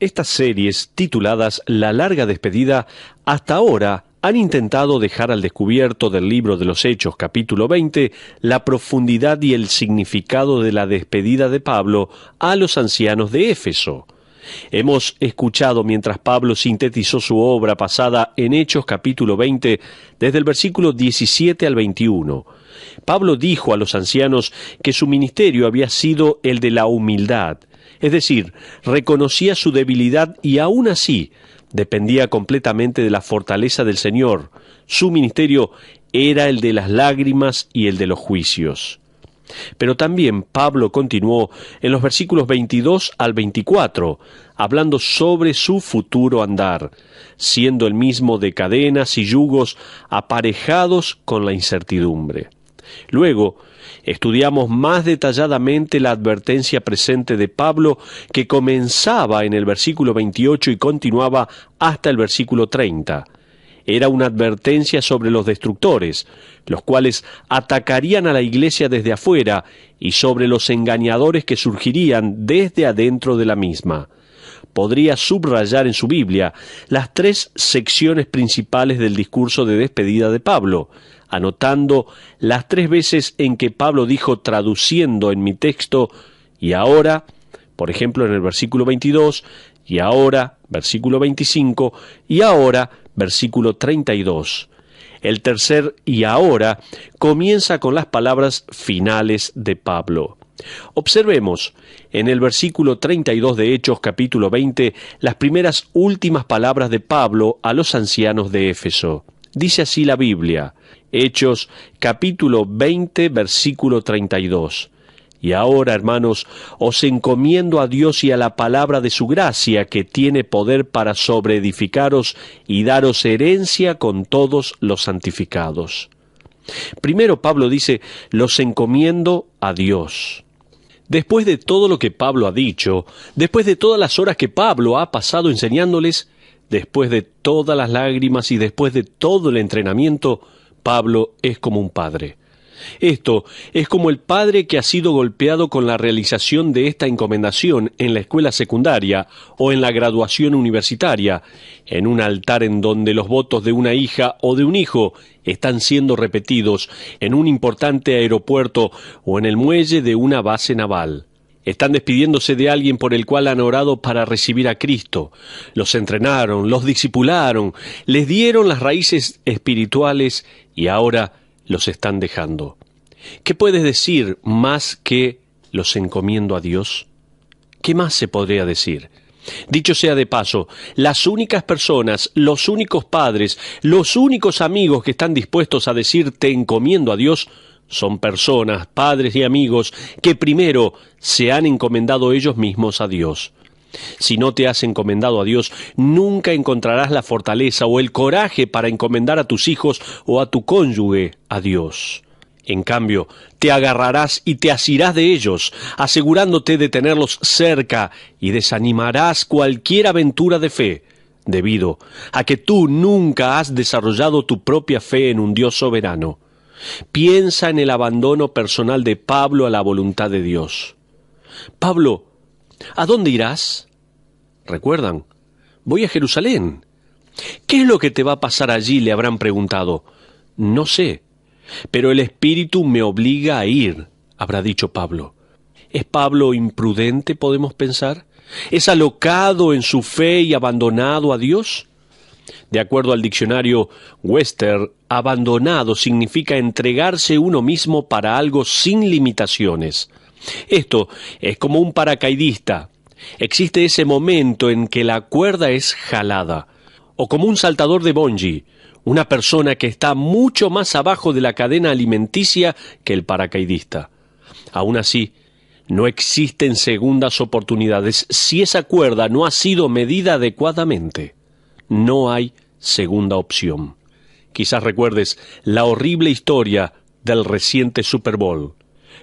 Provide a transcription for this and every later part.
Estas series, tituladas La larga despedida, hasta ahora han intentado dejar al descubierto del libro de los Hechos, capítulo 20, la profundidad y el significado de la despedida de Pablo a los ancianos de Éfeso. Hemos escuchado mientras Pablo sintetizó su obra pasada en Hechos capítulo 20, desde el versículo 17 al 21. Pablo dijo a los ancianos que su ministerio había sido el de la humildad, es decir, reconocía su debilidad y aún así dependía completamente de la fortaleza del Señor. Su ministerio era el de las lágrimas y el de los juicios. Pero también Pablo continuó en los versículos 22 al 24, hablando sobre su futuro andar, siendo el mismo de cadenas y yugos aparejados con la incertidumbre. Luego, estudiamos más detalladamente la advertencia presente de Pablo, que comenzaba en el versículo 28 y continuaba hasta el versículo 30. Era una advertencia sobre los destructores, los cuales atacarían a la iglesia desde afuera, y sobre los engañadores que surgirían desde adentro de la misma. Podría subrayar en su Biblia las 3 secciones principales del discurso de despedida de Pablo, anotando las 3 veces en que Pablo dijo, traduciendo en mi texto, y ahora, por ejemplo en el versículo 22, y ahora, versículo 25, y ahora, versículo 32. El tercer y ahora comienza con las palabras finales de Pablo. Observemos en el versículo 32 de Hechos capítulo 20 las primeras últimas palabras de Pablo a los ancianos de Éfeso. Dice así la Biblia, Hechos capítulo 20 versículo 32. Y ahora, hermanos, os encomiendo a Dios y a la palabra de su gracia, que tiene poder para sobreedificaros y daros herencia con todos los santificados. Primero Pablo dice, los encomiendo a Dios. Después de todo lo que Pablo ha dicho, después de todas las horas que Pablo ha pasado enseñándoles, después de todas las lágrimas y después de todo el entrenamiento, Pablo es como un padre. Esto es como el padre que ha sido golpeado con la realización de esta encomendación en la escuela secundaria o en la graduación universitaria, en un altar en donde los votos de una hija o de un hijo están siendo repetidos en un importante aeropuerto o en el muelle de una base naval. Están despidiéndose de alguien por el cual han orado para recibir a Cristo. Los entrenaron, los discipularon, les dieron las raíces espirituales y ahora los están dejando. ¿Qué puedes decir más que los encomiendo a Dios? ¿Qué más se podría decir? Dicho sea de paso, las únicas personas, los únicos padres, los únicos amigos que están dispuestos a decir te encomiendo a Dios son personas, padres y amigos que primero se han encomendado ellos mismos a Dios. Si no te has encomendado a Dios, nunca encontrarás la fortaleza o el coraje para encomendar a tus hijos o a tu cónyuge a Dios. En cambio, te agarrarás y te asirás de ellos, asegurándote de tenerlos cerca, y desanimarás cualquier aventura de fe, debido a que tú nunca has desarrollado tu propia fe en un Dios soberano. Piensa en el abandono personal de Pablo a la voluntad de Dios. Pablo, ¿a dónde irás? ¿Recuerdan? Voy a Jerusalén. ¿Qué es lo que te va a pasar allí?, le habrán preguntado. No sé, pero el Espíritu me obliga a ir, habrá dicho Pablo. ¿Es Pablo imprudente, podemos pensar? ¿Es alocado en su fe y abandonado a Dios? De acuerdo al diccionario Webster, abandonado significa entregarse uno mismo para algo sin limitaciones. Esto es como un paracaidista. Existe ese momento en que la cuerda es jalada. O como un saltador de bungee, una persona que está mucho más abajo de la cadena alimenticia que el paracaidista. Aún así, no existen segundas oportunidades si esa cuerda no ha sido medida adecuadamente. No hay segunda opción. Quizás recuerdes la horrible historia del reciente Super Bowl.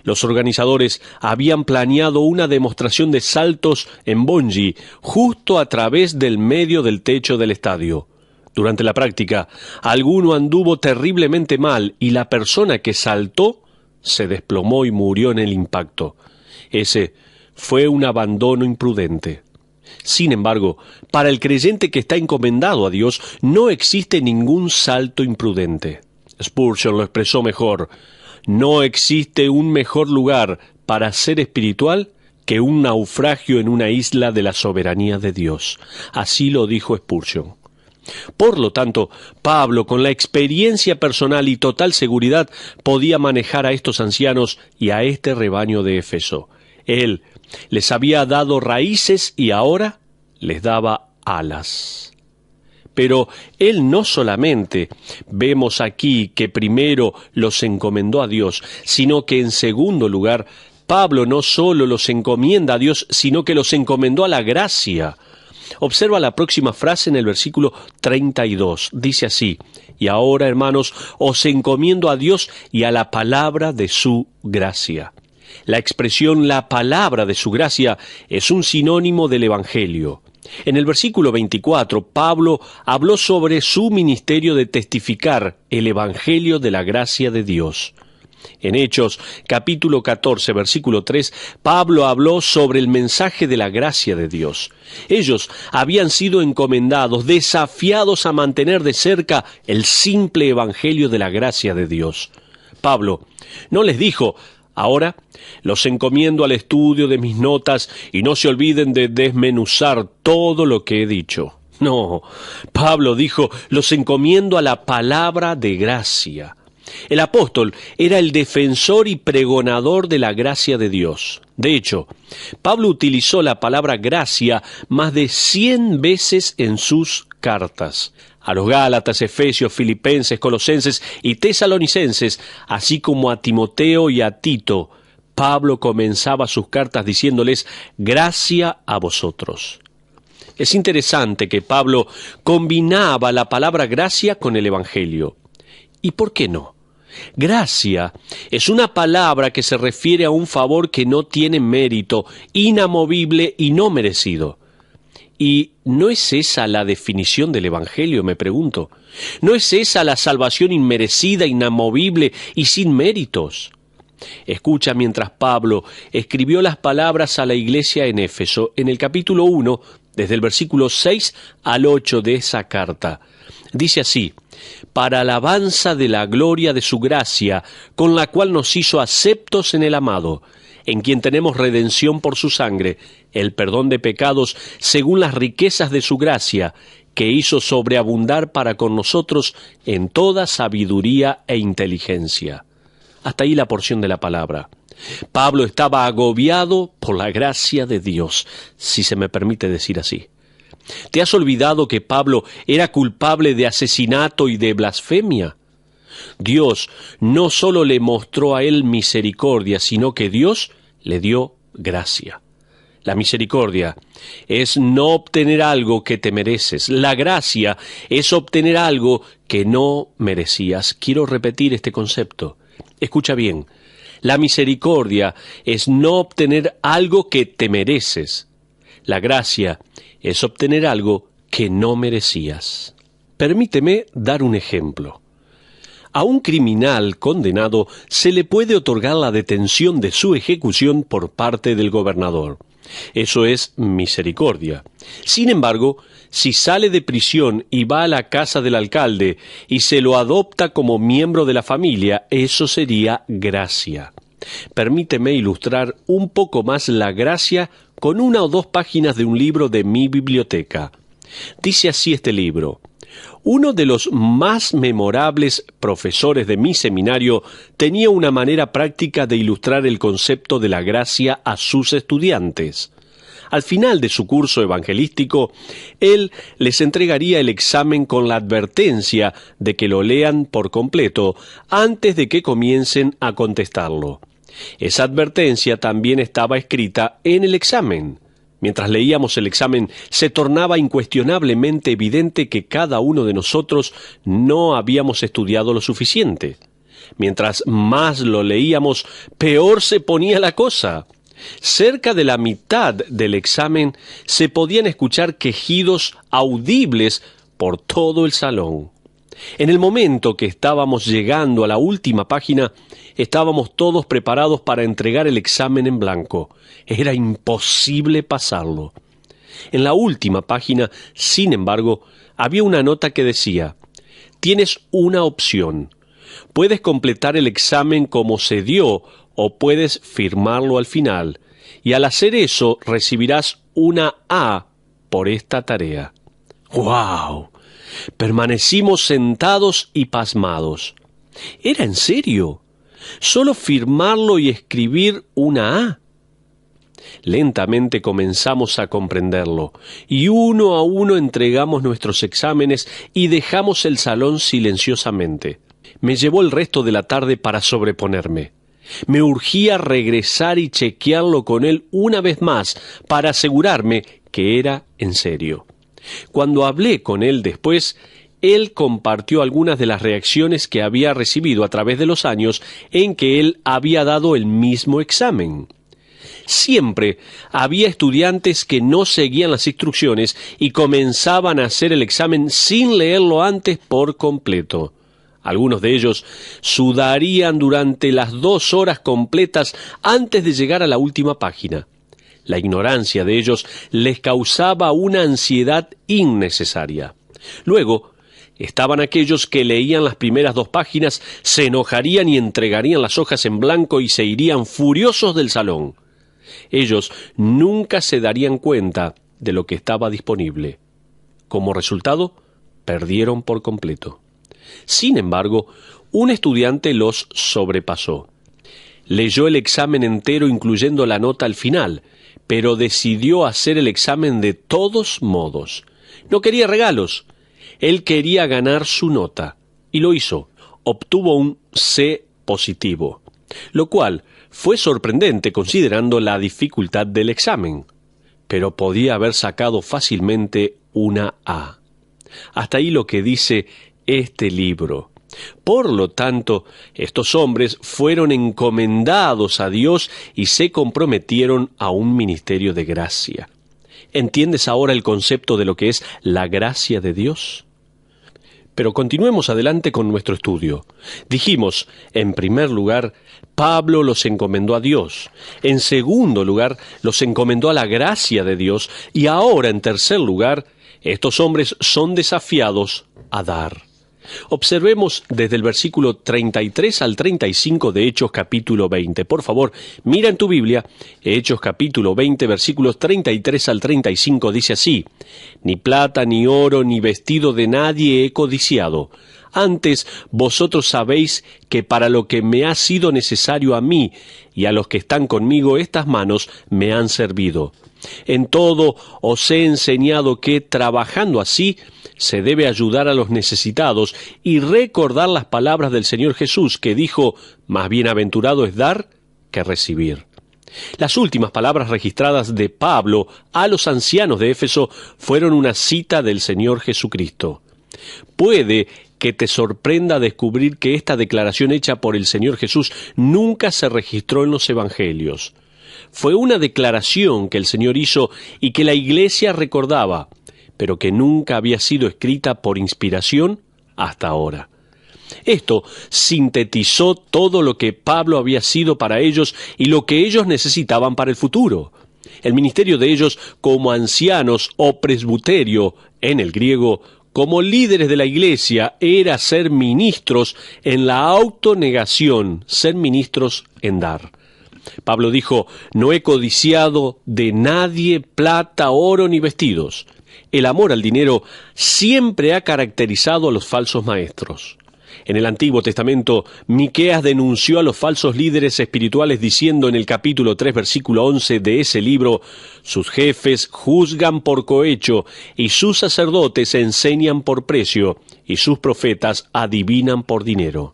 Los organizadores habían planeado una demostración de saltos en bungee justo a través del medio del techo del estadio. Durante la práctica, alguno anduvo terriblemente mal y la persona que saltó se desplomó y murió en el impacto. Ese fue un abandono imprudente. Sin embargo, para el creyente que está encomendado a Dios, no existe ningún salto imprudente. Spurgeon lo expresó mejor: no existe un mejor lugar para ser espiritual que un naufragio en una isla de la soberanía de Dios. Así lo dijo Spurgeon. Por lo tanto, Pablo, con la experiencia personal y total seguridad, podía manejar a estos ancianos y a este rebaño de Éfeso. Él les había dado raíces y ahora les daba alas. Pero él no solamente vemos aquí que primero los encomendó a Dios, sino que en segundo lugar, Pablo no solo los encomienda a Dios, sino que los encomendó a la gracia. Observa la próxima frase en el versículo 32. Dice así: y ahora, hermanos, os encomiendo a Dios y a la palabra de su gracia. La expresión «la palabra de su gracia» es un sinónimo del Evangelio. En el versículo 24, Pablo habló sobre su ministerio de testificar el Evangelio de la gracia de Dios. En Hechos, capítulo 14, versículo 3, Pablo habló sobre el mensaje de la gracia de Dios. Ellos habían sido encomendados, desafiados a mantener de cerca el simple Evangelio de la gracia de Dios. Pablo no les dijo: ahora los encomiendo al estudio de mis notas y no se olviden de desmenuzar todo lo que he dicho. No, Pablo dijo: los encomiendo a la palabra de gracia. El apóstol era el defensor y pregonador de la gracia de Dios. De hecho, Pablo utilizó la palabra gracia más de 100 veces en sus cartas. A los Gálatas, Efesios, Filipenses, Colosenses y Tesalonicenses, así como a Timoteo y a Tito, Pablo comenzaba sus cartas diciéndoles: gracia a vosotros. Es interesante que Pablo combinaba la palabra gracia con el Evangelio. ¿Y por qué no? Gracia es una palabra que se refiere a un favor que no tiene mérito, inamovible y no merecido. ¿Y no es esa la definición del Evangelio, me pregunto? ¿No es esa la salvación inmerecida, inamovible y sin méritos? Escucha mientras Pablo escribió las palabras a la iglesia en Éfeso, en el capítulo 1, desde el versículo 6 al 8 de esa carta. Dice así: para alabanza de la gloria de su gracia, con la cual nos hizo aceptos en el amado, en quien tenemos redención por su sangre, el perdón de pecados según las riquezas de su gracia, que hizo sobreabundar para con nosotros en toda sabiduría e inteligencia. Hasta ahí la porción de la palabra. Pablo estaba agobiado por la gracia de Dios, si se me permite decir así. ¿Te has olvidado que Pablo era culpable de asesinato y de blasfemia? Dios no solo le mostró a él misericordia, sino que Dios le dio gracia. La misericordia es no obtener algo que te mereces. La gracia es obtener algo que no merecías. Quiero repetir este concepto. Escucha bien. La misericordia es no obtener algo que te mereces. La gracia es obtener algo que no merecías. Permíteme dar un ejemplo. A un criminal condenado se le puede otorgar la detención de su ejecución por parte del gobernador. Eso es misericordia. Sin embargo, si sale de prisión y va a la casa del alcalde y se lo adopta como miembro de la familia, eso sería gracia. Permíteme ilustrar un poco más la gracia con 1 o 2 páginas de un libro de mi biblioteca. Dice así este libro: uno de los más memorables profesores de mi seminario tenía una manera práctica de ilustrar el concepto de la gracia a sus estudiantes. Al final de su curso evangelístico, él les entregaría el examen con la advertencia de que lo lean por completo antes de que comiencen a contestarlo. Esa advertencia también estaba escrita en el examen. Mientras leíamos el examen, se tornaba incuestionablemente evidente que cada uno de nosotros no habíamos estudiado lo suficiente. Mientras más lo leíamos, peor se ponía la cosa. Cerca de la mitad del examen se podían escuchar quejidos audibles por todo el salón. En el momento que estábamos llegando a la última página, estábamos todos preparados para entregar el examen en blanco. Era imposible pasarlo. En la última página, sin embargo, había una nota que decía: tienes una opción. Puedes completar el examen como se dio o puedes firmarlo al final. Y al hacer eso recibirás una A por esta tarea. ¡Wow! Permanecimos sentados y pasmados. ¿Era en serio? ¿Solo firmarlo y escribir una A? Lentamente comenzamos a comprenderlo, y uno a uno entregamos nuestros exámenes y dejamos el salón silenciosamente. Me llevó el resto de la tarde para sobreponerme. Me urgía regresar y chequearlo con él una vez más para asegurarme que era en serio. Cuando hablé con él después, él compartió algunas de las reacciones que había recibido a través de los años en que él había dado el mismo examen. Siempre había estudiantes que no seguían las instrucciones y comenzaban a hacer el examen sin leerlo antes por completo. Algunos de ellos sudarían durante las 2 horas completas antes de llegar a la última página. La ignorancia de ellos les causaba una ansiedad innecesaria. Luego, estaban aquellos que leían las primeras 2 páginas, se enojarían y entregarían las hojas en blanco y se irían furiosos del salón. Ellos nunca se darían cuenta de lo que estaba disponible. Como resultado, perdieron por completo. Sin embargo, un estudiante los sobrepasó. Leyó el examen entero incluyendo la nota al final, pero decidió hacer el examen de todos modos. No quería regalos. Él quería ganar su nota, y lo hizo. Obtuvo un C positivo, lo cual fue sorprendente considerando la dificultad del examen, pero podía haber sacado fácilmente una A. Hasta ahí lo que dice este libro. Por lo tanto, estos hombres fueron encomendados a Dios y se comprometieron a un ministerio de gracia. ¿Entiendes ahora el concepto de lo que es la gracia de Dios? Pero continuemos adelante con nuestro estudio. Dijimos, en primer lugar, Pablo los encomendó a Dios. En segundo lugar, los encomendó a la gracia de Dios. Y ahora, en tercer lugar, estos hombres son desafiados a dar. Observemos desde el versículo 33 al 35 de Hechos capítulo 20. Por favor, mira en tu Biblia, Hechos capítulo 20, versículos 33 al 35, dice así: Ni plata, ni oro, ni vestido de nadie he codiciado. Antes vosotros sabéis que para lo que me ha sido necesario a mí y a los que están conmigo, estas manos me han servido. En todo os he enseñado que, trabajando así, se debe ayudar a los necesitados y recordar las palabras del Señor Jesús, que dijo: más bienaventurado es dar que recibir. Las últimas palabras registradas de Pablo a los ancianos de Éfeso fueron una cita del Señor Jesucristo. Puede que te sorprenda descubrir que esta declaración hecha por el Señor Jesús nunca se registró en los Evangelios. Fue una declaración que el Señor hizo y que la Iglesia recordaba, pero que nunca había sido escrita por inspiración hasta ahora. Esto sintetizó todo lo que Pablo había sido para ellos y lo que ellos necesitaban para el futuro. El ministerio de ellos como ancianos o presbiterio, en el griego, como líderes de la Iglesia, era ser ministros en la autonegación, ser ministros en dar. Pablo dijo: no he codiciado de nadie plata, oro ni vestidos. El amor al dinero siempre ha caracterizado a los falsos maestros. En el Antiguo Testamento, Miqueas denunció a los falsos líderes espirituales diciendo en el capítulo 3, versículo 11 de ese libro: sus jefes juzgan por cohecho, y sus sacerdotes enseñan por precio, y sus profetas adivinan por dinero.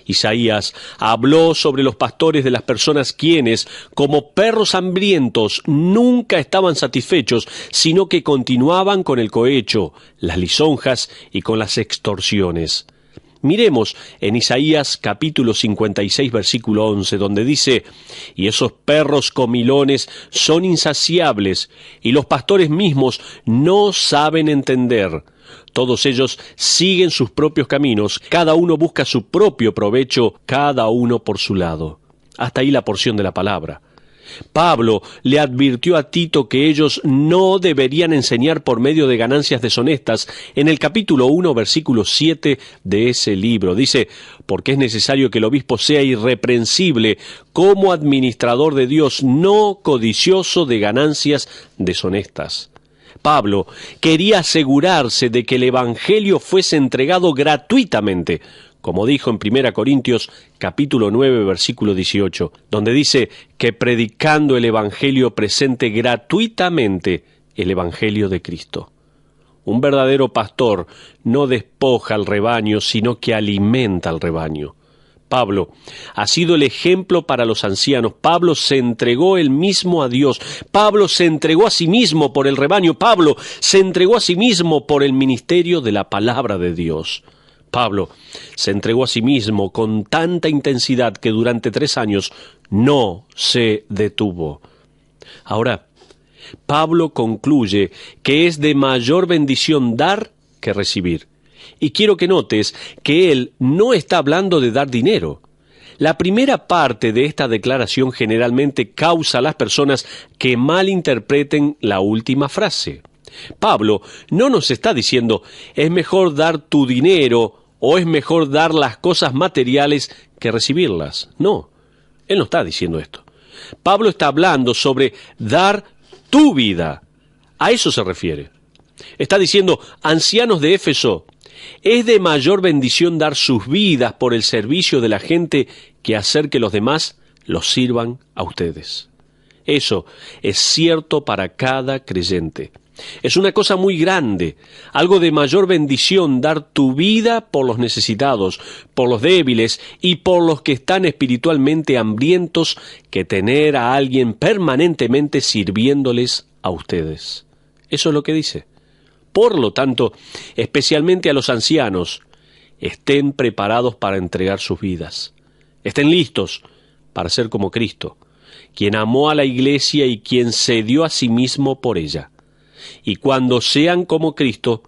Isaías habló sobre los pastores de las personas quienes, como perros hambrientos, nunca estaban satisfechos, sino que continuaban con el cohecho, las lisonjas y con las extorsiones. Miremos en Isaías capítulo 56, versículo 11, donde dice: y esos perros comilones son insaciables, y los pastores mismos no saben entender. Todos ellos siguen sus propios caminos, cada uno busca su propio provecho, cada uno por su lado. Hasta ahí la porción de la palabra. Pablo le advirtió a Tito que ellos no deberían enseñar por medio de ganancias deshonestas en el capítulo 1, versículo 7 de ese libro. Dice, porque es necesario que el obispo sea irreprensible como administrador de Dios, no codicioso de ganancias deshonestas. Pablo quería asegurarse de que el evangelio fuese entregado gratuitamente, como dijo en 1 Corintios capítulo 9, versículo 18, donde dice que predicando el evangelio presente gratuitamente el evangelio de Cristo. Un verdadero pastor no despoja al rebaño, sino que alimenta al rebaño. Pablo ha sido el ejemplo para los ancianos. Pablo se entregó él mismo a Dios. Pablo se entregó a sí mismo por el rebaño. Pablo se entregó a sí mismo por el ministerio de la palabra de Dios. Pablo se entregó a sí mismo con tanta intensidad que durante 3 años no se detuvo. Ahora, Pablo concluye que es de mayor bendición dar que recibir. Y quiero que notes que él no está hablando de dar dinero. La primera parte de esta declaración generalmente causa a las personas que malinterpreten la última frase. Pablo no nos está diciendo, es mejor dar tu dinero o es mejor dar las cosas materiales que recibirlas. No, él no está diciendo esto. Pablo está hablando sobre dar tu vida. A eso se refiere. Está diciendo, ancianos de Éfeso, es de mayor bendición dar sus vidas por el servicio de la gente que hacer que los demás los sirvan a ustedes. Eso es cierto para cada creyente. Es una cosa muy grande, algo de mayor bendición dar tu vida por los necesitados, por los débiles y por los que están espiritualmente hambrientos que tener a alguien permanentemente sirviéndoles a ustedes. Eso es lo que dice. Por lo tanto, especialmente a los ancianos, estén preparados para entregar sus vidas. Estén listos para ser como Cristo, quien amó a la iglesia y quien se dio a sí mismo por ella. Y cuando sean como Cristo,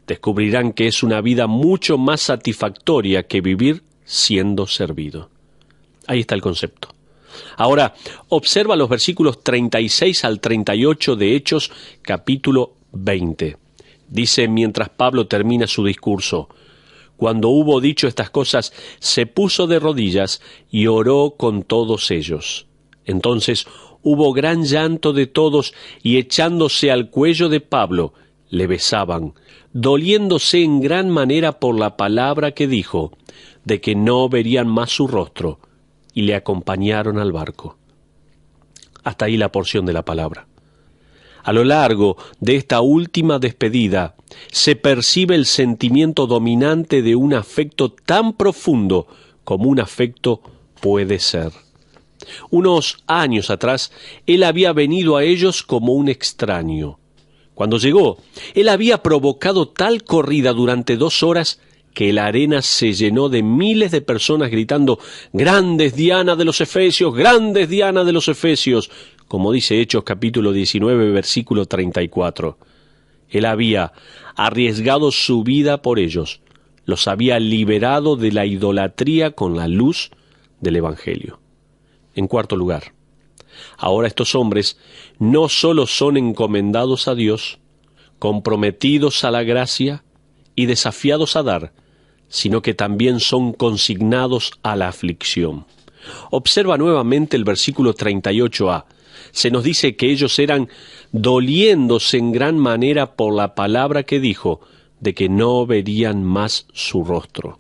descubrirán que es una vida mucho más satisfactoria que vivir siendo servido. Ahí está el concepto. Ahora, observa los versículos 36 al 38 de Hechos, capítulo 20. Dice, mientras Pablo termina su discurso, cuando hubo dicho estas cosas, se puso de rodillas y oró con todos ellos. Entonces hubo gran llanto de todos y echándose al cuello de Pablo, le besaban, doliéndose en gran manera por la palabra que dijo, de que no verían más su rostro, y le acompañaron al barco. Hasta ahí la porción de la palabra. A lo largo de esta última despedida, se percibe el sentimiento dominante de un afecto tan profundo como un afecto puede ser. Unos años atrás, él había venido a ellos como un extraño. Cuando llegó, él había provocado tal corrida durante 2 horas que la arena se llenó de miles de personas gritando, «¡Grandes Diana de los Efesios! ¡Grandes Diana de los Efesios!», como dice Hechos capítulo 19, versículo 34. Él había arriesgado su vida por ellos, los había liberado de la idolatría con la luz del Evangelio. En cuarto lugar, ahora estos hombres no solo son encomendados a Dios, comprometidos a la gracia y desafiados a dar, sino que también son consignados a la aflicción. Observa nuevamente el versículo 38a. Se nos dice que ellos eran doliéndose en gran manera por la palabra que dijo, de que no verían más su rostro.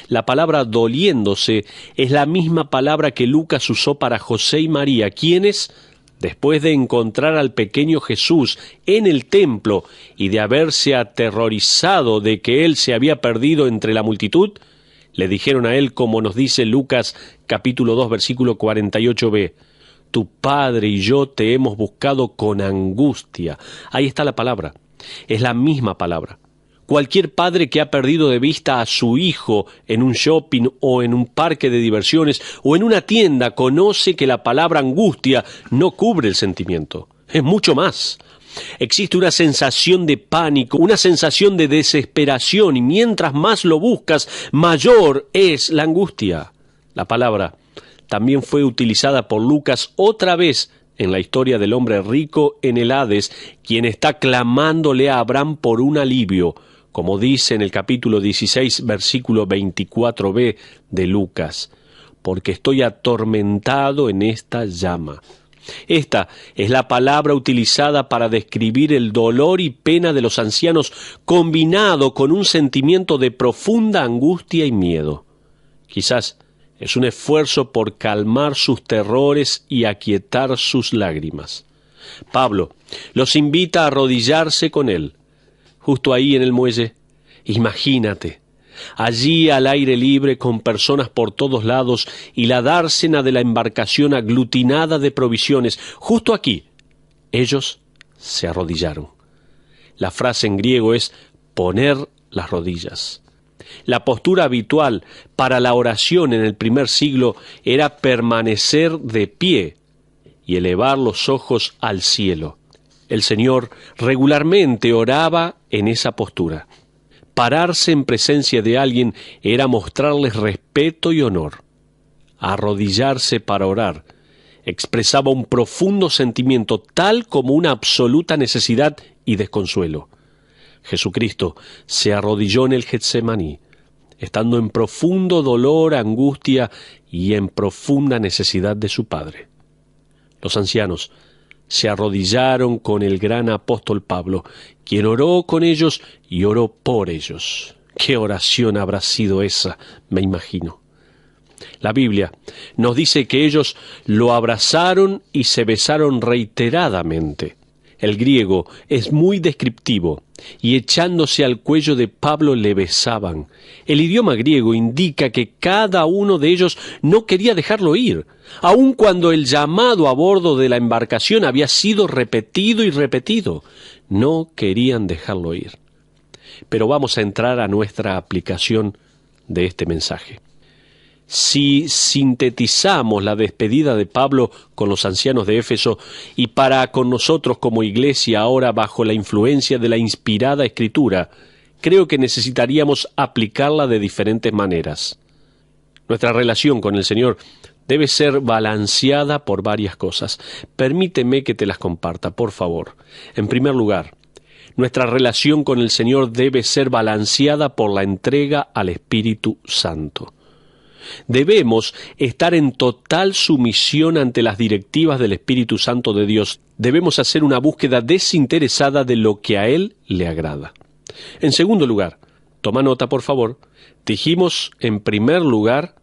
La palabra doliéndose es la misma palabra que Lucas usó para José y María, quienes, después de encontrar al pequeño Jesús en el templo y de haberse aterrorizado de que él se había perdido entre la multitud, le dijeron a él, como nos dice Lucas capítulo 2, versículo 48b, «Tu padre y yo te hemos buscado con angustia». Ahí está la palabra, es la misma palabra. Cualquier padre que ha perdido de vista a su hijo en un shopping o en un parque de diversiones o en una tienda conoce que la palabra angustia no cubre el sentimiento. Es mucho más. Existe una sensación de pánico, una sensación de desesperación, y mientras más lo buscas, mayor es la angustia. La palabra también fue utilizada por Lucas otra vez en la historia del hombre rico en el Hades, quien está clamándole a Abraham por un alivio, como dice en el capítulo 16, versículo 24b de Lucas, porque estoy atormentado en esta llama. Esta es la palabra utilizada para describir el dolor y pena de los ancianos, combinado con un sentimiento de profunda angustia y miedo. Quizás es un esfuerzo por calmar sus terrores y aquietar sus lágrimas. Pablo los invita a arrodillarse con él. Justo ahí en el muelle, imagínate, allí al aire libre con personas por todos lados y la dársena de la embarcación aglutinada de provisiones. Justo aquí, ellos se arrodillaron. La frase en griego es poner las rodillas. La postura habitual para la oración en el primer siglo era permanecer de pie y elevar los ojos al cielo. El Señor regularmente oraba en esa postura. Pararse en presencia de alguien era mostrarles respeto y honor. Arrodillarse para orar expresaba un profundo sentimiento, tal como una absoluta necesidad y desconsuelo. Jesucristo se arrodilló en el Getsemaní, estando en profundo dolor, angustia y en profunda necesidad de su Padre. Los ancianos se arrodillaron con el gran apóstol Pablo, quien oró con ellos y oró por ellos. ¿Qué oración habrá sido esa? Me imagino. La Biblia nos dice que ellos lo abrazaron y se besaron reiteradamente. El griego es muy descriptivo, y echándose al cuello de Pablo le besaban. El idioma griego indica que cada uno de ellos no quería dejarlo ir, aun cuando el llamado a bordo de la embarcación había sido repetido y repetido. No querían dejarlo ir. Pero vamos a entrar a nuestra aplicación de este mensaje. Si sintetizamos la despedida de Pablo con los ancianos de Éfeso y para con nosotros como iglesia ahora bajo la influencia de la inspirada Escritura, creo que necesitaríamos aplicarla de diferentes maneras. Nuestra relación con el Señor debe ser balanceada por varias cosas. Permíteme que te las comparta, por favor. En primer lugar, nuestra relación con el Señor debe ser balanceada por la entrega al Espíritu Santo. Debemos estar en total sumisión ante las directivas del Espíritu Santo de Dios. Debemos hacer una búsqueda desinteresada de lo que a Él le agrada. En segundo lugar, toma nota por favor, dijimos en primer lugar,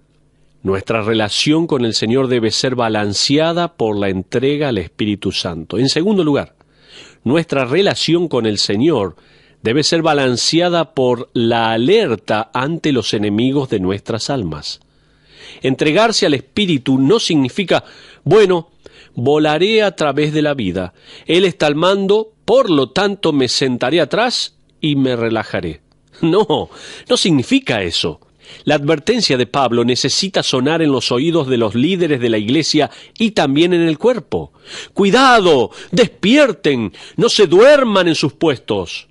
nuestra relación con el Señor debe ser balanceada por la entrega al Espíritu Santo. En segundo lugar, nuestra relación con el Señor debe ser balanceada por la alerta ante los enemigos de nuestras almas. Entregarse al Espíritu no significa, bueno, volaré a través de la vida. Él está al mando, por lo tanto me sentaré atrás y me relajaré. No, no significa eso. La advertencia de Pablo necesita sonar en los oídos de los líderes de la iglesia y también en el cuerpo. ¡Cuidado! ¡Despierten! ¡No se duerman en sus puestos!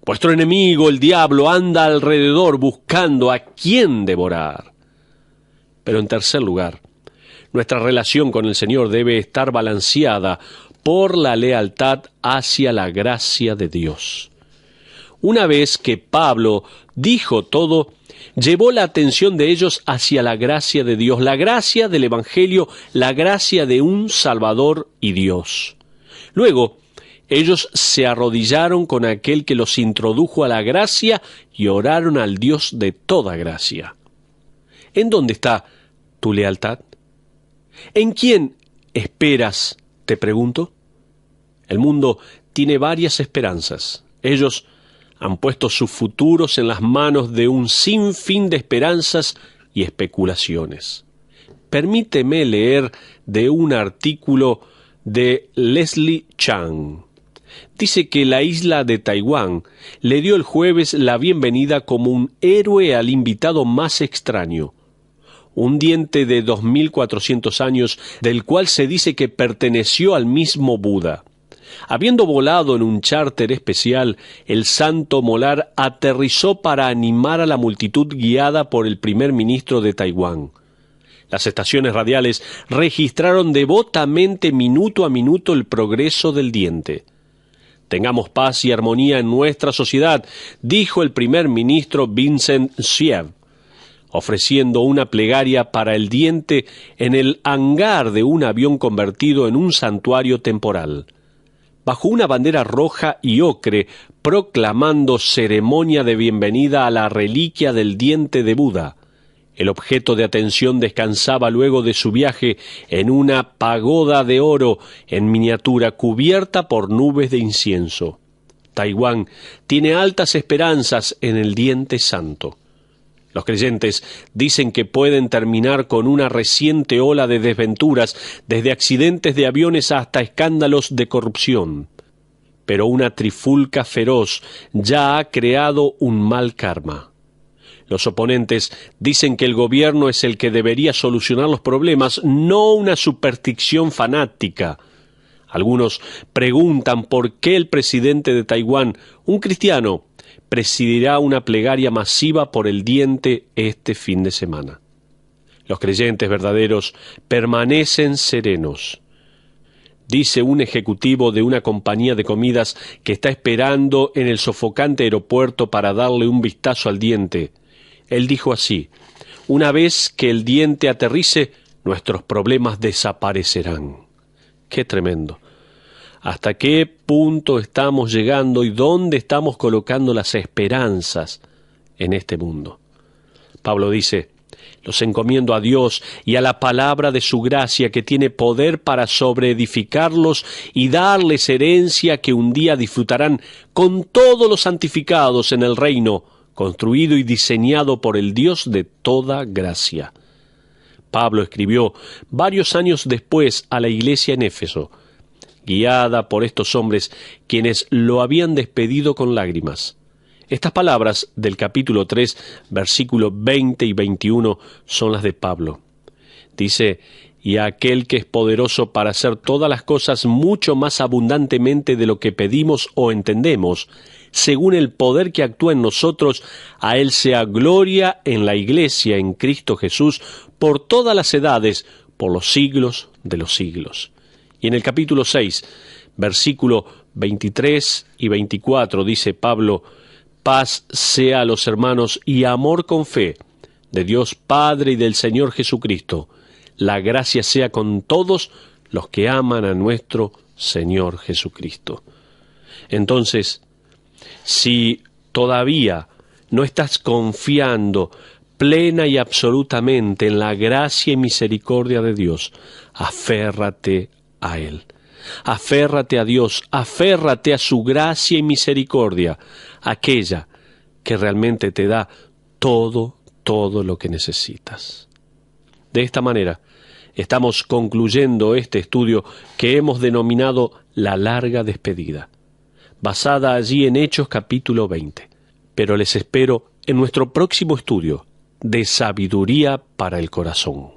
Vuestro enemigo, el diablo, anda alrededor buscando a quién devorar. Pero en tercer lugar, nuestra relación con el Señor debe estar balanceada por la lealtad hacia la gracia de Dios. Una vez que Pablo dijo todo, llevó la atención de ellos hacia la gracia de Dios, la gracia del Evangelio, la gracia de un Salvador y Dios. Luego, ellos se arrodillaron con aquel que los introdujo a la gracia y oraron al Dios de toda gracia. ¿En dónde está tu lealtad? ¿En quién esperas? Te pregunto. El mundo tiene varias esperanzas. Ellos han puesto sus futuros en las manos de un sinfín de esperanzas y especulaciones. Permíteme leer de un artículo de Leslie Chang. Dice que la isla de Taiwán le dio el jueves la bienvenida como un héroe al invitado más extraño, un diente de 2400 años del cual se dice que perteneció al mismo Buda. Habiendo volado en un charter especial, el santo molar aterrizó para animar a la multitud guiada por el primer ministro de Taiwán. Las estaciones radiales registraron devotamente minuto a minuto el progreso del diente. Tengamos paz y armonía en nuestra sociedad, dijo el primer ministro Vincent Siev, ofreciendo una plegaria para el diente en el hangar de un avión convertido en un santuario temporal, bajo una bandera roja y ocre, proclamando ceremonia de bienvenida a la reliquia del diente de Buda. El objeto de atención descansaba luego de su viaje en una pagoda de oro en miniatura cubierta por nubes de incienso. Taiwán tiene altas esperanzas en el diente santo. Los creyentes dicen que pueden terminar con una reciente ola de desventuras, desde accidentes de aviones hasta escándalos de corrupción. Pero una trifulca feroz ya ha creado un mal karma. Los oponentes dicen que el gobierno es el que debería solucionar los problemas, no una superstición fanática. Algunos preguntan por qué el presidente de Taiwán, un cristiano, presidirá una plegaria masiva por el diente este fin de semana. Los creyentes verdaderos permanecen serenos. Dice un ejecutivo de una compañía de comidas que está esperando en el sofocante aeropuerto para darle un vistazo al diente. Él dijo así: una vez que el diente aterrice, nuestros problemas desaparecerán. ¡Qué tremendo! ¿Hasta qué punto estamos llegando y dónde estamos colocando las esperanzas en este mundo? Pablo dice: los encomiendo a Dios y a la palabra de su gracia, que tiene poder para sobreedificarlos y darles herencia que un día disfrutarán con todos los santificados en el reino construido y diseñado por el Dios de toda gracia. Pablo escribió varios años después a la iglesia en Éfeso, guiada por estos hombres quienes lo habían despedido con lágrimas. Estas palabras del capítulo 3, versículos 20 y 21 son las de Pablo. Dice: y a aquel que es poderoso para hacer todas las cosas mucho más abundantemente de lo que pedimos o entendemos, según el poder que actúa en nosotros, a Él sea gloria en la Iglesia, en Cristo Jesús, por todas las edades, por los siglos de los siglos. Y en el capítulo 6, versículo 23 y 24, dice Pablo: paz sea a los hermanos y amor con fe, de Dios Padre y del Señor Jesucristo. La gracia sea con todos los que aman a nuestro Señor Jesucristo. Entonces, si todavía no estás confiando plena y absolutamente en la gracia y misericordia de Dios, aférrate a Él. Aférrate a Dios, aférrate a su gracia y misericordia, aquella que realmente te da todo lo que necesitas. De esta manera, estamos concluyendo este estudio que hemos denominado La larga despedida, basada allí en Hechos capítulo 20. Pero les espero en nuestro próximo estudio de Sabiduría para el Corazón.